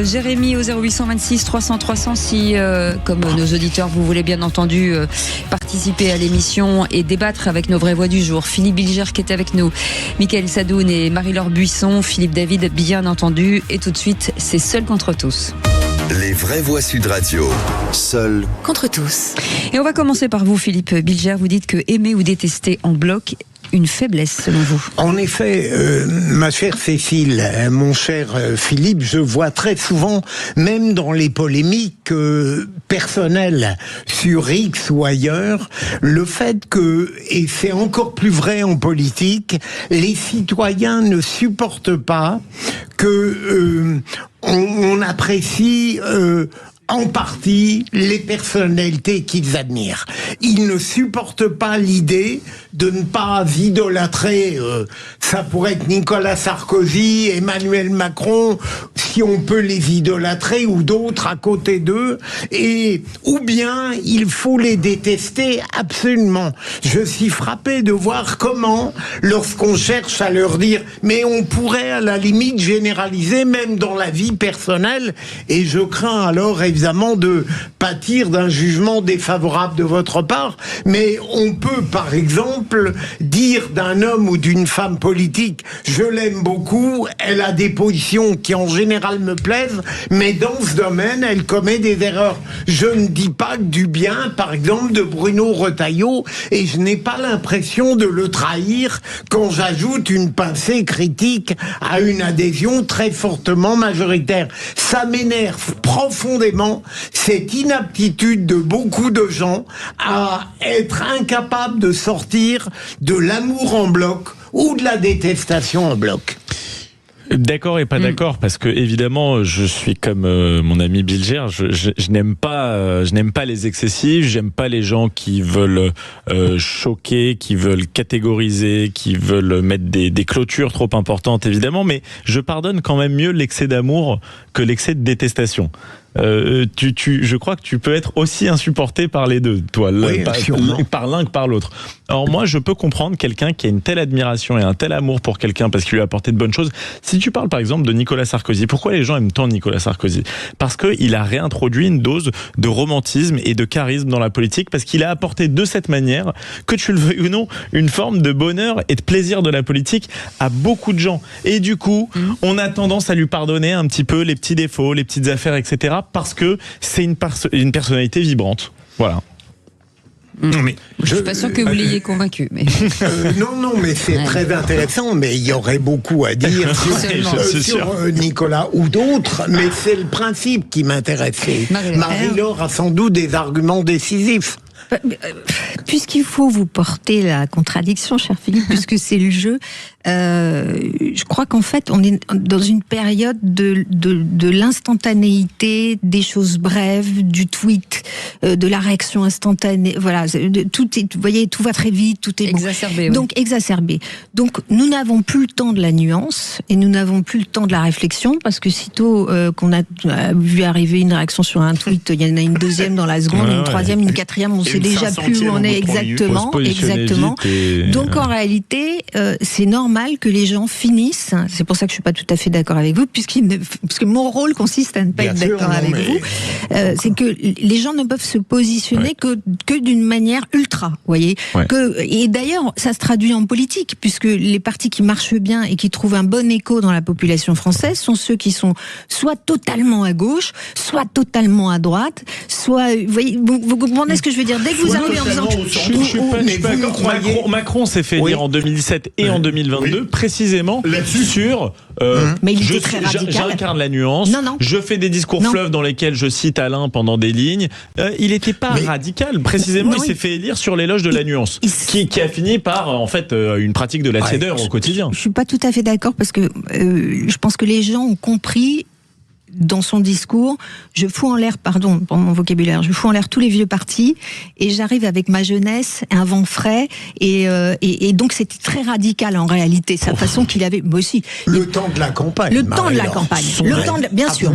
Jérémy au 0826 300 300 si, comme nos auditeurs, vous voulez bien entendu participer à l'émission et débattre avec nos vraies voix du jour. Philippe Bilger qui est avec nous, Mickaël Sadoun et Marie-Laure Buisson, Philippe David bien entendu. Et tout de suite, c'est Seul contre tous. Les vraies voix Sud Radio, Seul contre tous. Et on va commencer par vous, Philippe Bilger. Vous dites que aimer ou détester en bloc, une faiblesse selon vous. En effet, ma chère Cécile, mon cher Philippe, je vois très souvent, même dans les polémiques personnelles sur X ou ailleurs, le fait que, et c'est encore plus vrai en politique, les citoyens ne supportent pas que on apprécie en partie les personnalités qu'ils admirent. Ils ne supportent pas l'idée de ne pas idolâtrer, ça pourrait être Nicolas Sarkozy, Emmanuel Macron, si on peut les idolâtrer, ou d'autres à côté d'eux, ou bien il faut les détester absolument. Je suis frappé de voir comment, lorsqu'on cherche à leur dire, mais on pourrait à la limite généraliser même dans la vie personnelle, et je crains alors évidemment de pâtir d'un jugement défavorable de votre part, mais on peut par exemple dire d'un homme ou d'une femme politique, je l'aime beaucoup, elle a des positions qui en général me plaisent, mais dans ce domaine elle commet des erreurs. Je ne dis pas que du bien par exemple de Bruno Retailleau, et je n'ai pas l'impression de le trahir quand j'ajoute une pincée critique à une adhésion très fortement majoritaire. Ça m'énerve profondément cette inaptitude de beaucoup de gens à être incapables de sortir de l'amour en bloc ou de la détestation en bloc. D'accord et pas d'accord, parce que évidemment je suis comme mon ami Bilger, je n'aime pas les excessifs, j'aime pas les gens qui veulent choquer, qui veulent catégoriser, qui veulent mettre des clôtures trop importantes évidemment, mais je pardonne quand même mieux l'excès d'amour que l'excès de détestation. Je crois que tu peux être aussi insupporté par les deux, toi, oui, par l'un que par l'autre. Alors moi, je peux comprendre quelqu'un qui a une telle admiration et un tel amour pour quelqu'un parce qu'il lui a apporté de bonnes choses. Si tu parles par exemple de Nicolas Sarkozy, pourquoi les gens aiment tant Nicolas Sarkozy ? Parce qu'il a réintroduit une dose de romantisme et de charisme dans la politique, parce qu'il a apporté de cette manière, que tu le veuilles ou non, une forme de bonheur et de plaisir de la politique à beaucoup de gens. Et du coup, on a tendance à lui pardonner un petit peu les petits défauts, les petites affaires, etc. parce que c'est une personnalité vibrante. Voilà. Mais je suis pas sûr que vous l'ayez convaincu. Mais... non, mais c'est très intéressant, mais il y aurait beaucoup à dire sur Nicolas ou d'autres, mais c'est le principe qui m'intéressait. Marie-Laure a sans doute des arguments décisifs. Puisqu'il faut vous porter la contradiction, cher Philippe, puisque c'est le jeu, je crois qu'en fait, on est dans une période de l'instantanéité, des choses brèves, du tweet, de la réaction instantanée. Voilà, vous voyez, tout va très vite, tout est exacerbé. Bon. Donc, exacerbé. Donc, nous n'avons plus le temps de la nuance et nous n'avons plus le temps de la réflexion, parce que sitôt qu'on a vu arriver une réaction sur un tweet, il y en a une deuxième dans la seconde, une troisième, une quatrième, on sait déjà plus où on est exactement. Donc en réalité, c'est normal que les gens finissent. C'est pour ça que je suis pas tout à fait d'accord avec vous, parce que mon rôle consiste à ne pas être d'accord avec vous. C'est que les gens ne peuvent se positionner que d'une manière ultra, voyez. Et d'ailleurs, ça se traduit en politique, puisque les partis qui marchent bien et qui trouvent un bon écho dans la population française sont ceux qui sont soit totalement à gauche, soit totalement à droite, soit, vous voyez, vous comprenez ce que je veux dire? Dès que vous arrivez en disant... Macron s'est fait élire en 2017 et en 2022, précisément sur... mais il était très radical. J'incarne la nuance, je fais des discours fleuves dans lesquels je cite Alain pendant des lignes. Il n'était pas radical, précisément, il s'est fait élire sur l'éloge de la nuance, qui a fini par, en fait, une pratique de la tiédeur au quotidien. Je suis pas tout à fait d'accord, parce que je pense que les gens ont compris dans son discours, je fous en l'air, pardon pour mon vocabulaire, je fous en l'air tous les vieux partis et j'arrive avec ma jeunesse, un vent frais et donc c'était très radical en réalité, sa façon qu'il avait, moi aussi. Le temps de la campagne. Le temps de la campagne. Bien sûr.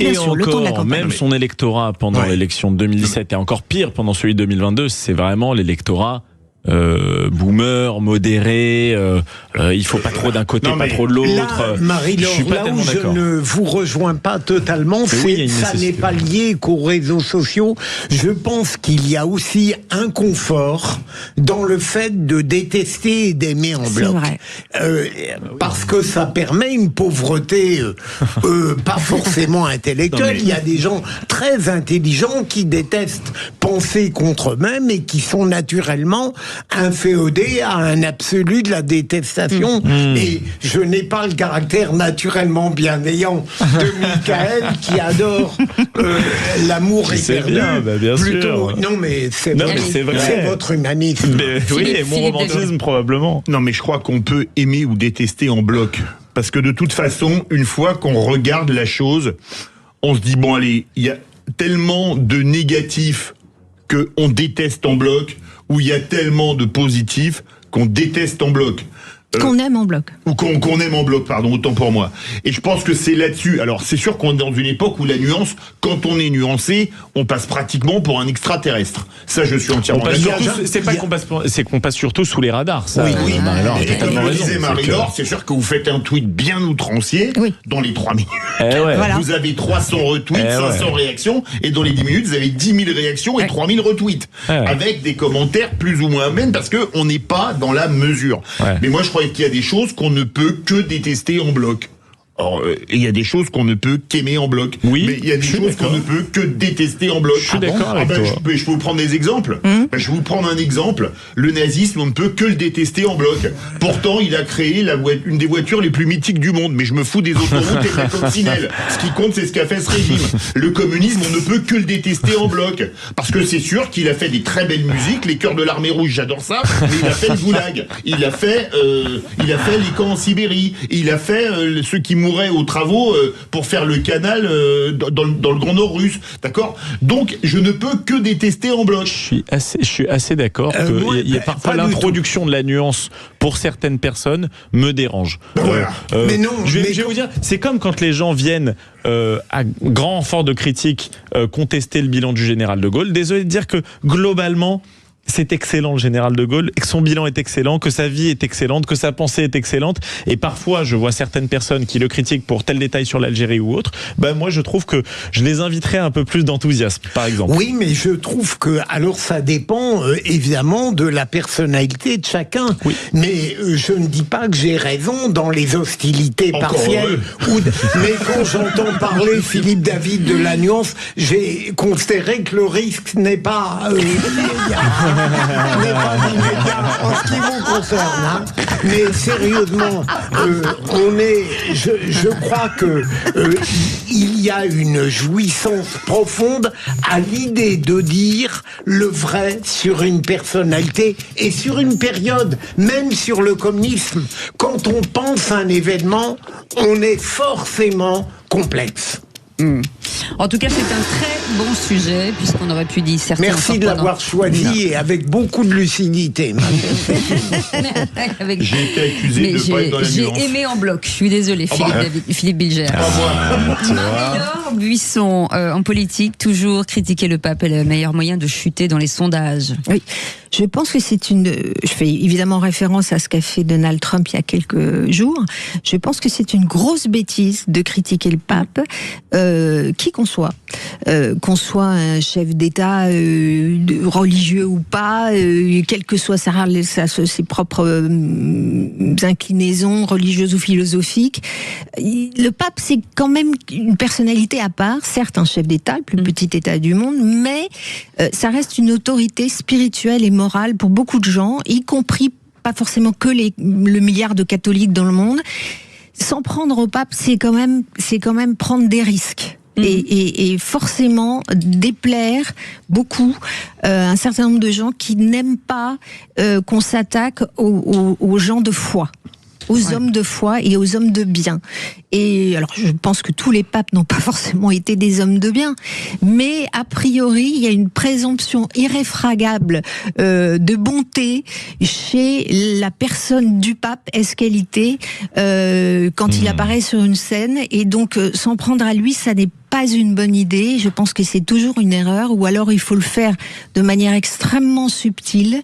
Et encore, le temps de la campagne. même son électorat pendant l'élection de 2017 et encore pire pendant celui de 2022, c'est vraiment l'électorat boomer, modéré, il faut pas trop d'un côté, pas trop de l'autre. Là, Marie-Laure, je suis pas là tellement où je d'accord. ne vous rejoins pas totalement, ça n'est pas lié qu'aux réseaux sociaux. Je pense qu'il y a aussi un confort dans le fait de détester et d'aimer en bloc. Parce que ça permet une pauvreté pas forcément intellectuelle. Il y a des gens très intelligents qui détestent penser contre eux-mêmes et qui sont naturellement inféodés à un absolu de la détestation. Et je n'ai pas le caractère naturellement bienveillant de Michael qui adore l'amour éperdu. Bien sûr. Non mais c'est votre humanisme. Oui, et mon romantisme probablement. Non mais je crois qu'on peut aimer ou détester en bloc. Parce que de toute façon, une fois qu'on regarde la chose, on se dit, bon allez, il y a tellement de négatifs qu'on déteste en bloc, ou il y a tellement de positifs qu'on déteste en bloc. Qu'on aime en bloc. Ou qu'on aime en bloc, pardon, autant pour moi. Et je pense que c'est là-dessus. Alors, c'est sûr qu'on est dans une époque où la nuance, quand on est nuancé, on passe pratiquement pour un extraterrestre. Ça, je suis entièrement d'accord. C'est qu'on passe surtout sous les radars. Ça, oui. Marie-Laure a totalement raison. Disait Marie-Laure, c'est sûr que vous faites un tweet bien outrancier dans les 3 minutes. Voilà. Vous avez 300 retweets, 500 réactions, et dans les 10 minutes, vous avez 10 000 réactions et 3 000 retweets. Avec des commentaires plus ou moins amènes, parce qu'on n'est pas dans la mesure. Mais moi, je crois qu'il y a des choses qu'on ne peut que détester en bloc. Or, il y a des choses qu'on ne peut qu'aimer en bloc. Oui, mais il y a des choses qu'on ne peut que détester en bloc. Je suis d'accord avec toi. Je peux vous prendre des exemples. Je vais vous prendre un exemple. Le nazisme, on ne peut que le détester en bloc. Pourtant, il a créé une des voitures les plus mythiques du monde. Mais je me fous des autoroutes et de la coccinelle. Ce qui compte, c'est ce qu'a fait ce régime. Le communisme, on ne peut que le détester en bloc. Parce que c'est sûr qu'il a fait des très belles musiques. Les Chœurs de l'Armée Rouge, j'adore ça. Mais il a fait le goulag. Il a fait les camps en Sibérie. Il a fait ceux qui mouraient aux travaux pour faire le canal dans le Grand Nord russe, d'accord? Donc je ne peux que détester en bloc. Je suis assez d'accord que il y a parfois l'introduction de la nuance pour certaines personnes me dérange. Mais non. Je vais vous dire, c'est comme quand les gens viennent à grand renfort de critique contester le bilan du général de Gaulle. Désolé de dire que globalement c'est excellent le général de Gaulle, que son bilan est excellent, que sa vie est excellente, que sa pensée est excellente. Et parfois, je vois certaines personnes qui le critiquent pour tel détail sur l'Algérie ou autre. Moi, je trouve que je les inviterais à un peu plus d'enthousiasme, par exemple. Oui, mais je trouve que, alors ça dépend évidemment de la personnalité de chacun. Oui. Mais je ne dis pas que j'ai raison dans les hostilités partielles. Mais quand j'entends parler Philippe David de la nuance, j'ai considéré que le risque n'est pas en ce qui vous concerne, hein. Mais sérieusement, je crois que il y a une jouissance profonde à l'idée de dire le vrai sur une personnalité et sur une période, même sur le communisme. Quand on pense à un événement, on est forcément complexe. En tout cas, c'est un très bon sujet, puisqu'on aurait pu dire certains. Merci de l'avoir choisi et avec beaucoup de lucidité. J'ai été accusé de ne pas être dans la nuance. J'ai aimé en bloc, je suis désolé, Philippe Bilger. Marie-Laure Buisson, en politique, toujours critiquer le pape est le meilleur moyen de chuter dans les sondages. Oui. Je pense que je fais évidemment référence à ce qu'a fait Donald Trump il y a quelques jours. Je pense que c'est une grosse bêtise de critiquer le pape, qui qu'on soit un chef d'État religieux ou pas, quelles que soient ses propres inclinaisons religieuses ou philosophiques. Le pape, c'est quand même une personnalité à part, certes un chef d'État, le plus petit État du monde, mais ça reste une autorité spirituelle et morale pour beaucoup de gens, y compris pas forcément que le milliard de catholiques dans le monde. S'en prendre au pape, c'est quand même prendre des risques. Et forcément déplaire beaucoup un certain nombre de gens qui n'aiment pas qu'on s'attaque aux gens de foi, aux hommes de foi et aux hommes de bien. Et alors, je pense que tous les papes n'ont pas forcément été des hommes de bien, mais a priori, il y a une présomption irréfragable de bonté chez la personne du pape, ès-qualité, quand il apparaît sur une scène. Et donc, s'en prendre à lui, ça n'est pas une bonne idée. Je pense que c'est toujours une erreur, ou alors il faut le faire de manière extrêmement subtile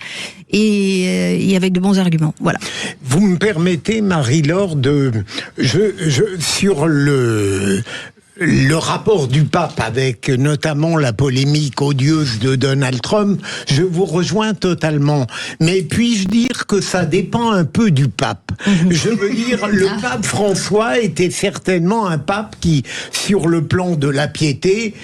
et avec de bons arguments. Voilà. Vous me permettez, Marie-Laure, sur le rapport du pape avec notamment la polémique odieuse de Donald Trump, je vous rejoins totalement. Mais puis-je dire que ça dépend un peu du pape? Je veux dire, le pape François était certainement un pape qui, sur le plan de la piété,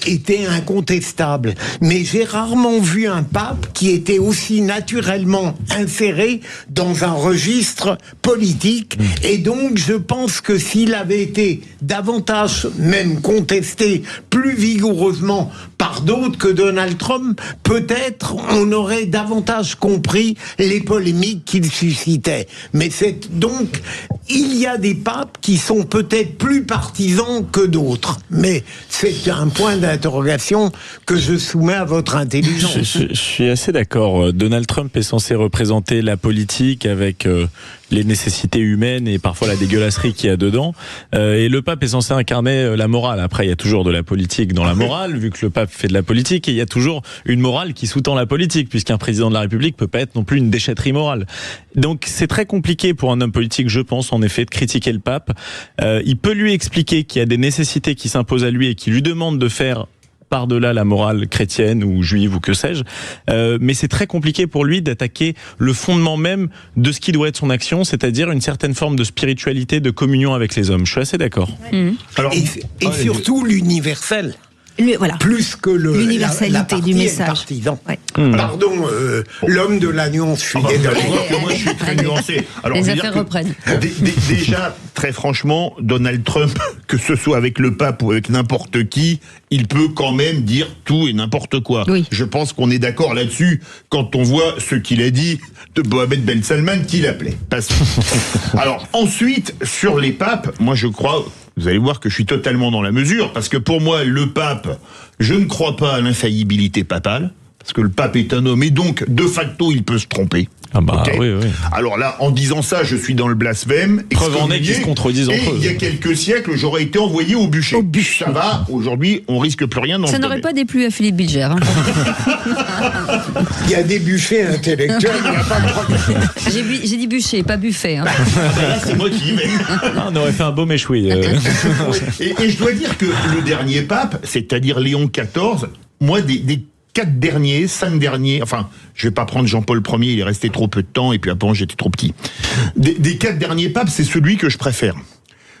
était incontestable. Mais j'ai rarement vu un pape qui était aussi naturellement inséré dans un registre politique. Et donc, je pense que s'il avait été davantage même contesté plus vigoureusement par d'autres que Donald Trump, peut-être on aurait davantage compris les polémiques qu'il suscitait. Mais donc, il y a des papes qui sont peut-être plus partisans que d'autres. Mais c'est un point d'interrogation que je soumets à votre intelligence. Je suis assez d'accord. Donald Trump est censé représenter la politique avec les nécessités humaines et parfois la dégueulasserie qu'il y a dedans. Et le pape est censé incarner la morale. Après, il y a toujours de la politique dans la morale, vu que le pape fait de la politique, et il y a toujours une morale qui sous-tend la politique, puisqu'un président de la République peut pas être non plus une déchetterie morale. Donc c'est très compliqué pour un homme politique, je pense, en effet, de critiquer le pape. Il peut lui expliquer qu'il y a des nécessités qui s'imposent à lui et qui lui demandent de faire par-delà la morale chrétienne ou juive ou que sais-je, mais c'est très compliqué pour lui d'attaquer le fondement même de ce qui doit être son action, c'est-à-dire une certaine forme de spiritualité, de communion avec les hommes. Je suis assez d'accord. Alors, et surtout l'universel. Voilà. Plus que l'universalité du message. Ouais. Pardon, l'homme de la nuance, je suis désolé. Moi, je suis très nuancé. Alors, les affaires reprennent. Déjà, très franchement, Donald Trump, que ce soit avec le pape ou avec n'importe qui, il peut quand même dire tout et n'importe quoi. Oui. Je pense qu'on est d'accord là-dessus quand on voit ce qu'il a dit de Mohammed Ben Salman, qui l'appelait. Alors, ensuite, sur les papes, moi je crois... Vous allez voir que je suis totalement dans la mesure, parce que pour moi, le pape, je ne crois pas à l'infaillibilité papale, parce que le pape est un homme, et donc, de facto, il peut se tromper. Ah bah Okay. oui. Alors là, en disant ça, je suis dans le blasphème. Preuve en est qu'ils se contredisent entre eux. Il y a quelques siècles, j'aurais été envoyé au bûcher. Ça va, aujourd'hui, on risque plus rien dans ça n'aurait pas déplu à Philippe Bilger. Hein. Il y a des buffets intellectuels, il n'y a pas de problème. J'ai dit bûcher, pas buffet. Hein. Là, c'est moi qui y vais. On aurait fait un beau méchoui. Et je dois dire que le dernier pape, c'est-à-dire Léon XIV, moi, des 5 derniers, enfin, je vais pas prendre Jean-Paul Ier, il est resté trop peu de temps, et puis après, j'étais trop petit. Des 4 derniers papes, c'est celui que je préfère.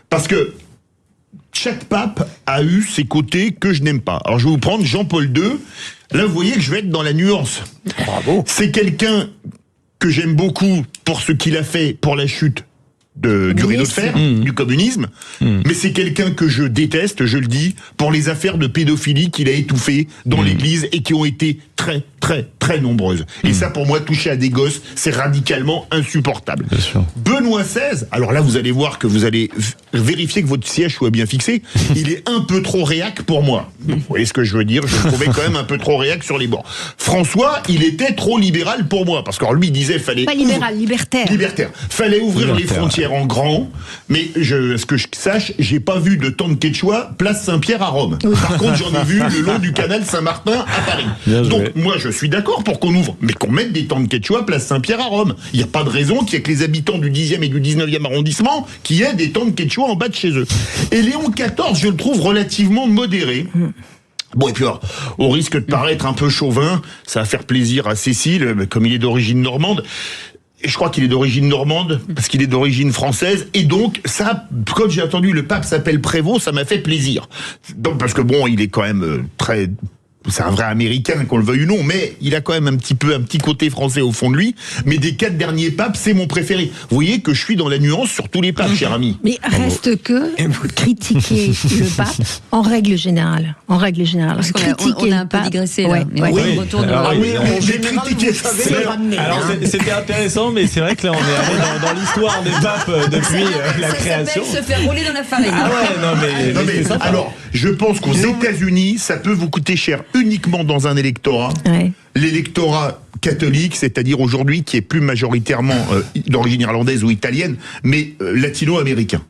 Parce que chaque pape a eu ses côtés que je n'aime pas. Alors, je vais vous prendre Jean-Paul II. Là, vous voyez que je vais être dans la nuance. Bravo. C'est quelqu'un que j'aime beaucoup pour ce qu'il a fait pour la chute du rideau de fer, du communisme, mais c'est quelqu'un que je déteste, je le dis, pour les affaires de pédophilie qu'il a étouffées dans l'Église et qui ont été très, très, très nombreuses. Et ça, pour moi, toucher à des gosses, c'est radicalement insupportable. Bien sûr. Benoît XVI, alors là, vous allez voir que vous allez vérifier que votre siège soit bien fixé, il est un peu trop réac pour moi. Vous voyez ce que je veux dire? Je le trouvais quand même un peu trop réac sur les bords. François, il était trop libéral pour moi, parce que lui, il disait, fallait... Pas libéral, libertaire. Libertaire. Fallait ouvrir les frontières en grand, mais ce que je sache, j'ai pas vu de temps de Quechua, place Saint-Pierre à Rome. Par contre, j'en ai vu le long du canal Saint-Martin à Paris. Donc, moi, je suis d'accord pour qu'on ouvre, mais qu'on mette des temps de Quechua, place Saint-Pierre à Rome. Il n'y a pas de raison qu'il y ait que les habitants du 10e et du 19e arrondissement qui aient des temps de Quechua en bas de chez eux. Et Léon XIV, je le trouve relativement modéré. Bon, et puis alors, au risque de paraître un peu chauvin, ça va faire plaisir à Cécile, comme il est d'origine normande. Et je crois qu'il est d'origine normande, parce qu'il est d'origine française, et donc, ça, quand j'ai entendu le pape s'appelle Prévost, ça m'a fait plaisir. Donc, parce que bon, il est quand même très c'est un vrai Américain, qu'on le veuille ou non, mais il a quand même un petit côté français au fond de lui. Mais des 4 derniers papes, c'est mon préféré. Vous voyez que je suis dans la nuance sur tous les papes, cher ami. Mais reste que critiquer le pape en règle générale. Parce qu'on a un peu digressé là. Ouais. On retourne J'ai critiqué ça. Alors c'était intéressant, mais c'est vrai que là on est allé dans l'histoire des papes depuis la création. Ça s'appelle se faire rouler dans la farine. Ah ouais, non mais c'est sympa. Alors, je pense qu'aux États-Unis, ça peut vous coûter cher uniquement dans un électorat. Ouais. L'électorat catholique, c'est-à-dire aujourd'hui qui est plus majoritairement d'origine irlandaise ou italienne, mais latino-américain.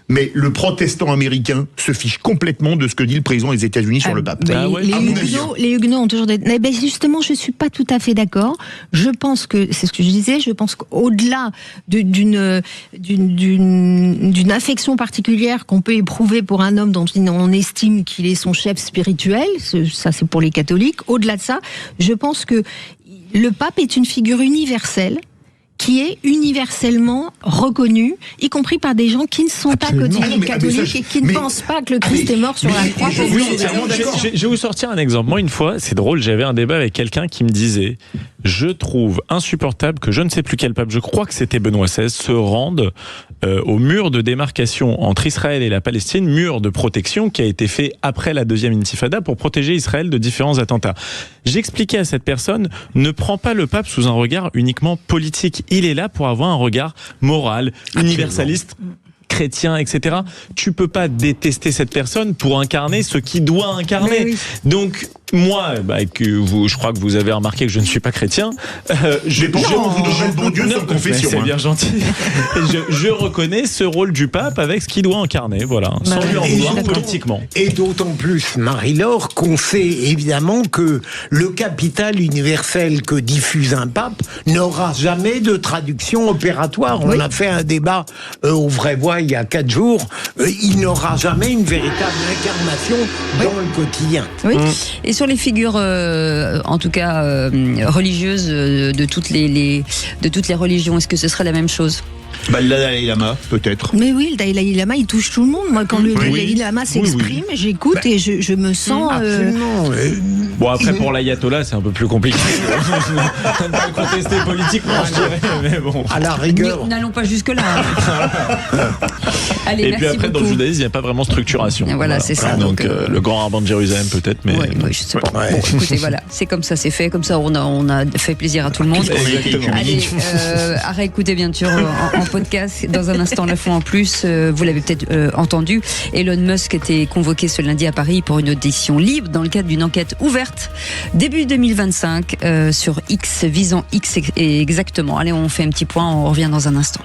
Mais le protestant américain se fiche complètement de ce que dit le président des États-Unis sur le pape. Les Huguenots ont toujours des... Mais justement, je suis pas tout à fait d'accord. Je pense que, c'est ce que je disais, je pense qu'au-delà d'une affection particulière qu'on peut éprouver pour un homme dont on estime qu'il est son chef spirituel, ça c'est pour les catholiques, au-delà de ça, je pense que le pape est une figure universelle qui est universellement reconnue, y compris par des gens qui ne sont pas catholiques et qui ne pensent pas que le Christ est mort sur la croix. Je vais vous sortir un exemple. Moi, une fois, c'est drôle, j'avais un débat avec quelqu'un qui me disait « Je trouve insupportable que je ne sais plus quel pape, je crois que c'était Benoît XVI, se rende au mur de démarcation entre Israël et la Palestine, mur de protection qui a été fait après la deuxième intifada pour protéger Israël de différents attentats. » J'expliquais à cette personne, ne prends pas le pape sous un regard uniquement politique. Il est là pour avoir un regard moral, universaliste, chrétien, etc. Tu peux pas détester cette personne pour incarner ce qu'il doit incarner. Oui. Donc, moi, je crois que vous avez remarqué que je ne suis pas chrétien. Vous devrez le bon Dieu sans confession. C'est bien gentil. je reconnais ce rôle du pape avec ce qu'il doit incarner, voilà, sans lui en vouloir politiquement. Et d'autant plus, Marie-Laure, qu'on sait évidemment que le capital universel que diffuse un pape n'aura jamais de traduction opératoire. On a fait un débat au Vrai Voix il y a 4 jours. Il n'aura jamais une véritable incarnation dans le quotidien. Oui. Et sur les figures, en tout cas religieuses de toutes les religions, est-ce que ce serait la même chose? Le Dalai Lama, peut-être. Mais oui, le Dalai Lama, il touche tout le monde. Moi, quand le Dalai Lama s'exprime, j'écoute et je me sens... Absolument. Bon, après, pour l'ayatollah, c'est un peu plus compliqué. On ne pas le contester politiquement, je dirais, mais bon. À la rigueur. N'allons pas jusque-là. Allez, et puis après, beaucoup. Dans le judaïsme, il n'y a pas vraiment structuration. Voilà, c'est ça. Donc le grand rabbin de Jérusalem, peut-être, mais... Oui, je sais pas. Bon, écoutez, voilà, c'est comme ça, c'est fait. Comme ça, on a fait plaisir à tout le monde. Exactement. Allez, à réécouter, bien sûr, en podcast. Dans un instant, la fois en plus, vous l'avez peut-être entendu, Elon Musk était convoqué ce lundi à Paris pour une audition libre dans le cadre d'une enquête ouverte début 2025 sur X, visant X exactement. Allez, on fait un petit point, on revient dans un instant.